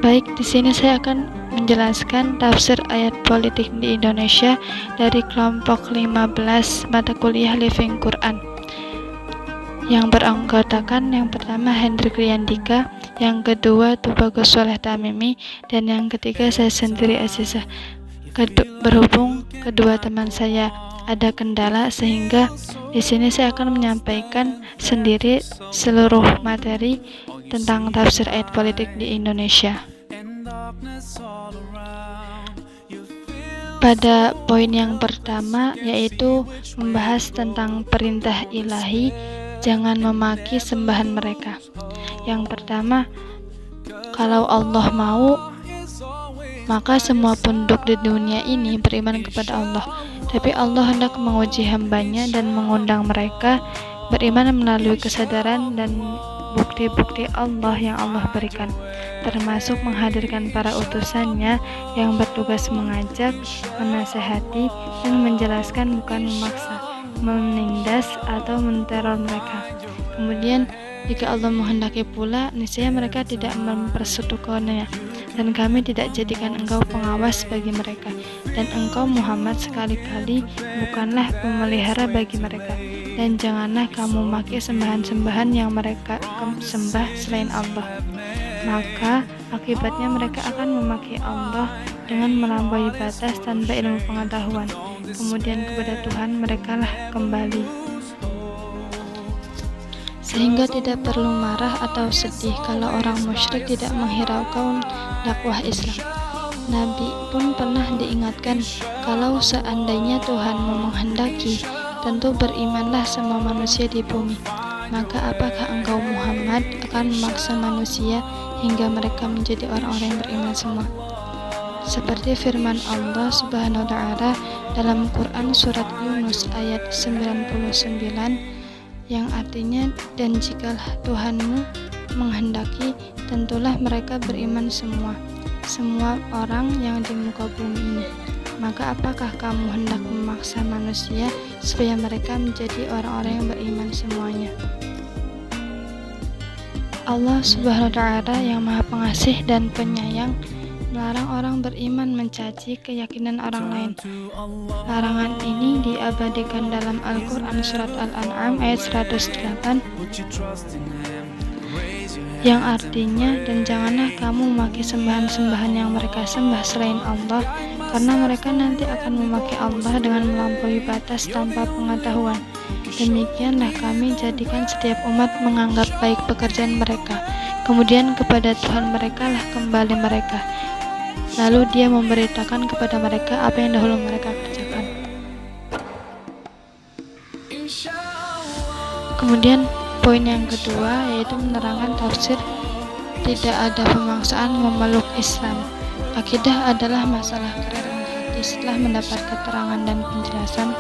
Baik, di sini saya akan menjelaskan tafsir ayat politik di Indonesia dari kelompok 15 mata kuliah Living Quran yang beranggotakan yang pertama Hendrik Riyandika, yang kedua Tubagus Soleh Tamimi, dan yang ketiga saya sendiri Azizah. Berhubung kedua teman saya ada kendala, sehingga di sini saya akan menyampaikan sendiri seluruh materi tentang tafsir ayat politik di Indonesia. Pada poin yang pertama, yaitu membahas tentang perintah ilahi jangan memaki sembahan mereka. Yang pertama, kalau Allah mau, maka semua penduduk di dunia ini beriman kepada Allah. Tapi Allah hendak menguji hambanya dan mengundang mereka beriman melalui kesadaran dan bukti-bukti Allah yang Allah berikan, termasuk menghadirkan para utusannya yang bertugas mengajak, menasehati, dan menjelaskan, bukan memaksa, menindas, atau menteror mereka. Kemudian, jika Allah menghendaki pula, niscaya mereka tidak mempersetukannya, dan kami tidak jadikan engkau pengawas bagi mereka, dan engkau Muhammad sekali-kali bukanlah pemelihara bagi mereka, dan janganlah kamu maki sembahan-sembahan yang mereka sembah selain Allah. Maka akibatnya mereka akan memaki Allah dengan melampaui batas tanpa ilmu pengetahuan. Kemudian kepada Tuhan mereka lah kembali. Sehingga tidak perlu marah atau sedih kalau orang musyrik tidak menghiraukan dakwah Islam. Nabi pun pernah diingatkan, kalau seandainya Tuhan menghendaki, tentu berimanlah semua manusia di bumi. Maka apakah engkau Muhammad akan memaksa manusia hingga mereka menjadi orang-orang yang beriman semua? Seperti firman Allah Subhanahu wa Ta'ala dalam Quran surat Yunus ayat 99, yang artinya, dan jikalau Tuhanmu menghendaki, tentulah mereka beriman semua orang yang di muka bumi ini. Maka apakah kamu hendak memaksa manusia supaya mereka menjadi orang-orang yang beriman semuanya? Allah Subhanahu wa Ta'ala yang Maha Pengasih dan Penyayang melarang orang beriman mencaci keyakinan orang lain. Larangan ini diabadikan dalam Al-Quran surat Al-An'am ayat 108, yang artinya, dan janganlah kamu memaki sembahan-sembahan yang mereka sembah selain Allah, karena mereka nanti akan memaki Allah dengan melampaui batas tanpa pengetahuan. Demikianlah kami jadikan setiap umat menganggap baik pekerjaan mereka, kemudian kepada Tuhan mereka lah kembali mereka. Lalu Dia memberitakan kepada mereka apa yang dahulu mereka kerjakan. Kemudian poin yang kedua, yaitu menerangkan tafsir tidak ada pemaksaan memeluk Islam. Akidah adalah masalah kerelaan hati setelah mendapat keterangan dan penjelasan,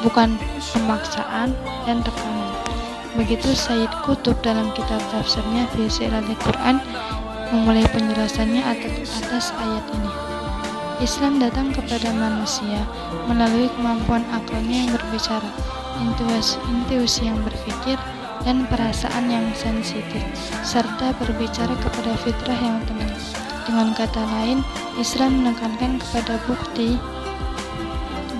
bukan pemaksaan dan tekanan. Begitu Sayyid Qutb dalam kitab tafsirnya Fi Zilalil Quran memulai penjelasannya atas ayat ini. Islam datang kepada manusia melalui kemampuan akalnya yang berbicara, intuisi yang berpikir, dan perasaan yang sensitif, serta berbicara kepada fitrah yang tenang. Dengan kata lain, Islam menekankan kepada bukti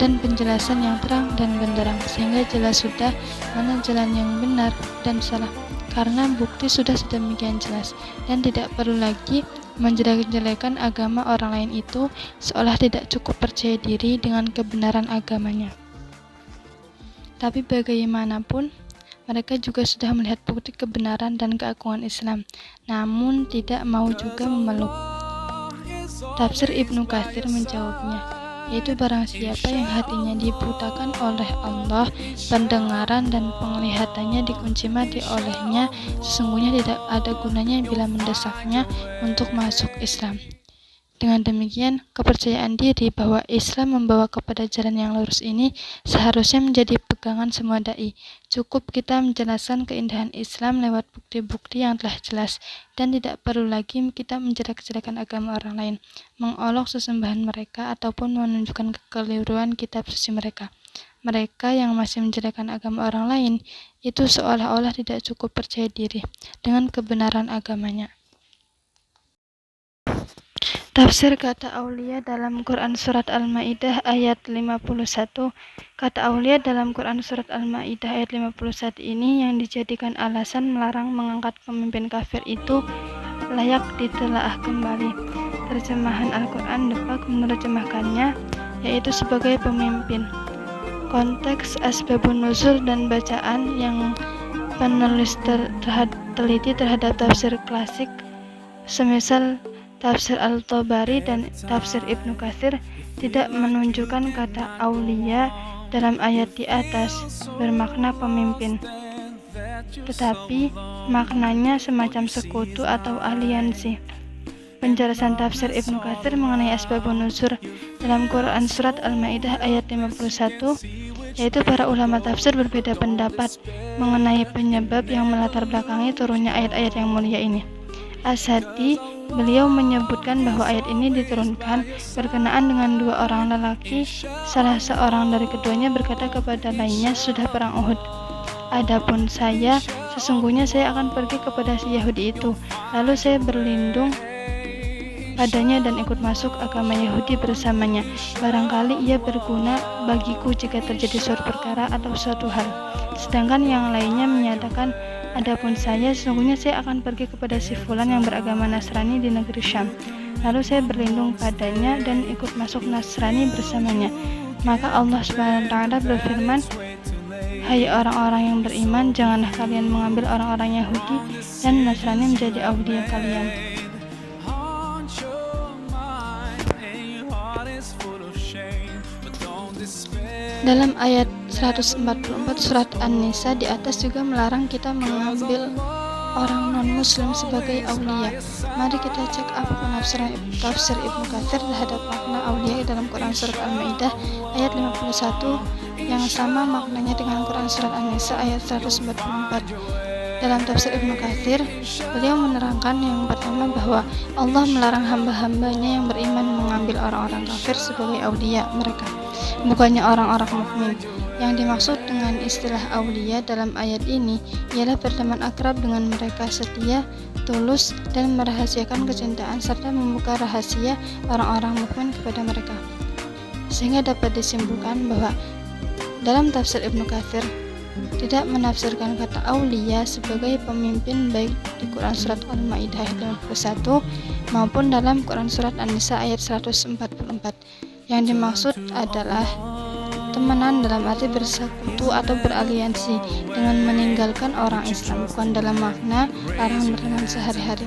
dan penjelasan yang terang dan benderang, sehingga jelas sudah mana jalan yang benar dan salah, karena bukti sudah sedemikian jelas, dan tidak perlu lagi menjelek-jelekan agama orang lain itu seolah tidak cukup percaya diri dengan kebenaran agamanya. Tapi bagaimanapun, mereka juga sudah melihat bukti kebenaran dan keagungan Islam, namun tidak mau juga memeluk. Tafsir Ibnu Katsir menjawabnya, yaitu barang siapa yang hatinya dibutakan oleh Allah, pendengaran dan penglihatannya dikunci mati olehnya, sesungguhnya tidak ada gunanya bila mendesaknya untuk masuk Islam. Dengan demikian, kepercayaan diri bahwa Islam membawa kepada jalan yang lurus ini seharusnya menjadi pegangan semua dai. Cukup kita menjelaskan keindahan Islam lewat bukti-bukti yang telah jelas, dan tidak perlu lagi kita menjelek-jelekan agama orang lain, mengolok sesembahan mereka, ataupun menunjukkan kekeliruan kitab suci mereka. Mereka yang masih menjelekkan agama orang lain itu seolah-olah tidak cukup percaya diri dengan kebenaran agamanya. Tafsir kata aulia dalam Quran Surat Al-Ma'idah ayat 51. Kata aulia dalam Quran Surat Al-Ma'idah ayat 51 ini yang dijadikan alasan melarang mengangkat pemimpin kafir itu layak ditelaah kembali. Terjemahan Al-Quran Depak menerjemahkannya, yaitu sebagai pemimpin. Konteks asbabun nuzul dan bacaan yang penulis teliti terhadap tafsir klasik semisal Tafsir Al-Tabari dan Tafsir Ibnu Katsir tidak menunjukkan kata aulia dalam ayat di atas bermakna pemimpin, tetapi maknanya semacam sekutu atau aliansi. Penjelasan Tafsir Ibnu Katsir mengenai asbabun nuzul dalam Quran Surat Al-Ma'idah ayat 51, yaitu para ulama tafsir berbeda pendapat mengenai penyebab yang melatar belakangi turunnya ayat-ayat yang mulia ini. As-Sadi, beliau menyebutkan bahwa ayat ini diturunkan berkenaan dengan dua orang lelaki. Salah seorang dari keduanya berkata kepada lainnya, sudah perang Uhud. Adapun saya, sesungguhnya saya akan pergi kepada si Yahudi itu. Lalu saya berlindung padanya dan ikut masuk agama Yahudi bersamanya. Barangkali ia berguna bagiku jika terjadi suatu perkara atau suatu hal. Sedangkan yang lainnya menyatakan, adapun saya, sesungguhnya saya akan pergi kepada si fulan yang beragama Nasrani di negeri Syam. Lalu saya berlindung padanya dan ikut masuk Nasrani bersamanya. Maka Allah SWT berfirman, hai orang-orang yang beriman, janganlah kalian mengambil orang-orang Yahudi dan Nasrani menjadi aulia kalian. Dalam ayat 144 surat An-Nisa di atas juga melarang kita mengambil orang non-muslim sebagai aulia. Mari kita cek apa penafsiran Tafsir Ibnu Katsir terhadap makna aulia dalam Quran Surat Al-Ma'idah ayat 51 yang sama maknanya dengan Quran Surat An-Nisa ayat 144. Dalam Tafsir Ibnu Katsir, beliau menerangkan yang pertama bahwa Allah melarang hamba-hambanya yang beriman mengambil orang-orang kafir sebagai aulia mereka, bukannya orang-orang mukmin. Yang dimaksud dengan istilah aulia dalam ayat ini ialah berteman akrab dengan mereka, setia, tulus, dan merahasiakan kecintaan serta membuka rahasia orang-orang mukmin kepada mereka. Sehingga dapat disimpulkan bahwa dalam Tafsir Ibnu Katsir tidak menafsirkan kata aulia sebagai pemimpin baik di Quran Surat Al-Ma'idah ayat 51 maupun dalam Quran Surat An-Nisa ayat 144. Yang dimaksud adalah temenan dalam arti bersekutu atau beraliansi dengan meninggalkan orang Islam, bukan dalam makna larangan berteman sehari-hari.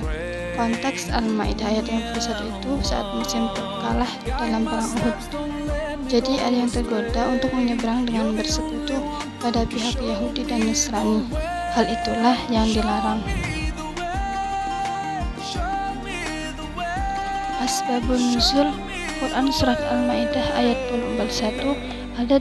Konteks Al-Ma'idah ayat 51 itu saat musim kalah dalam perang Uhud. Jadi ada yang tergoda untuk menyeberang dengan bersekutu pada pihak Yahudi dan Nasrani. Hal itulah yang dilarang. Asbabun nuzul Quran Surat Al-Ma'idah ayat 41 ada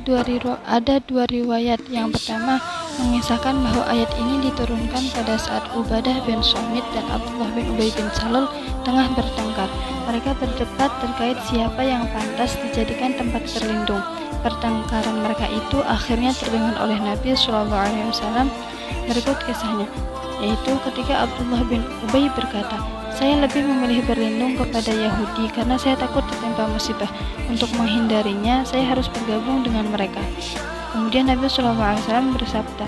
dua riwayat. Yang pertama mengisahkan bahwa ayat ini diturunkan pada saat Ubadah bin Samit dan Abdullah bin Ubay bin Salul tengah bertengkar. Mereka berdebat terkait siapa yang pantas dijadikan tempat berlindung. Pertengkaran mereka itu akhirnya terdengar oleh Nabi SAW. Berikut kisahnya, yaitu ketika Abdullah bin Ubay berkata, saya lebih memilih berlindung kepada Yahudi karena saya takut ditimpa musibah. Untuk menghindarinya, saya harus bergabung dengan mereka. Kemudian Nabi SAW bersabda,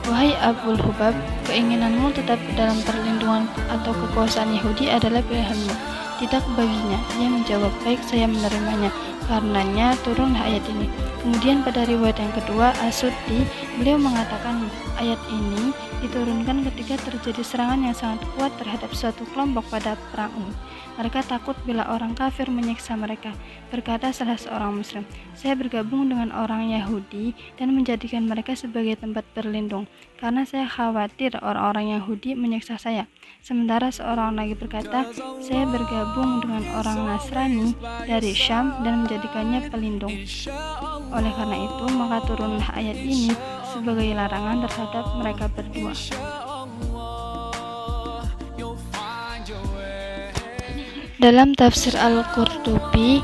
wahai Abul Hubab, keinginanmu tetap dalam perlindungan atau kekuasaan Yahudi adalah pilihanmu. Tidak baginya. Ia menjawab, baik, saya menerimanya. Karenanya turunlah ayat ini. Kemudian pada riwayat yang kedua, As-Suddi, beliau mengatakan ayat ini diturunkan ketika terjadi serangan yang sangat kuat terhadap suatu kelompok pada perang Uhud. Mereka takut bila orang kafir menyiksa mereka. Berkata salah seorang muslim, saya bergabung dengan orang Yahudi dan menjadikan mereka sebagai tempat berlindung karena saya khawatir orang-orang Yahudi menyiksa saya. Sementara seorang lagi berkata, saya bergabung dengan orang Nasrani dari Syam dan menjadikannya pelindung. Oleh karena itu, maka turunlah ayat ini sebagai larangan terhadap mereka berdua. Dalam tafsir Al-Qurtubi,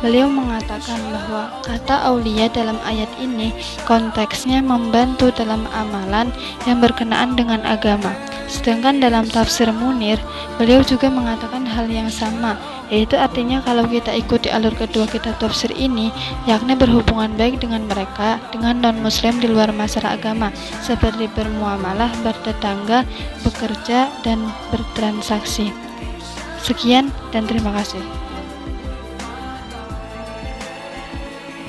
beliau mengatakan bahwa kata aulia dalam ayat ini konteksnya membantu dalam amalan yang berkenaan dengan agama. Sedangkan dalam tafsir Munir, beliau juga mengatakan hal yang sama, yaitu artinya kalau kita ikuti alur kedua kitab tafsir ini, yakni berhubungan baik dengan mereka, dengan non-muslim di luar masalah agama, seperti bermuamalah, bertetangga, bekerja, dan bertransaksi. Sekian dan terima kasih.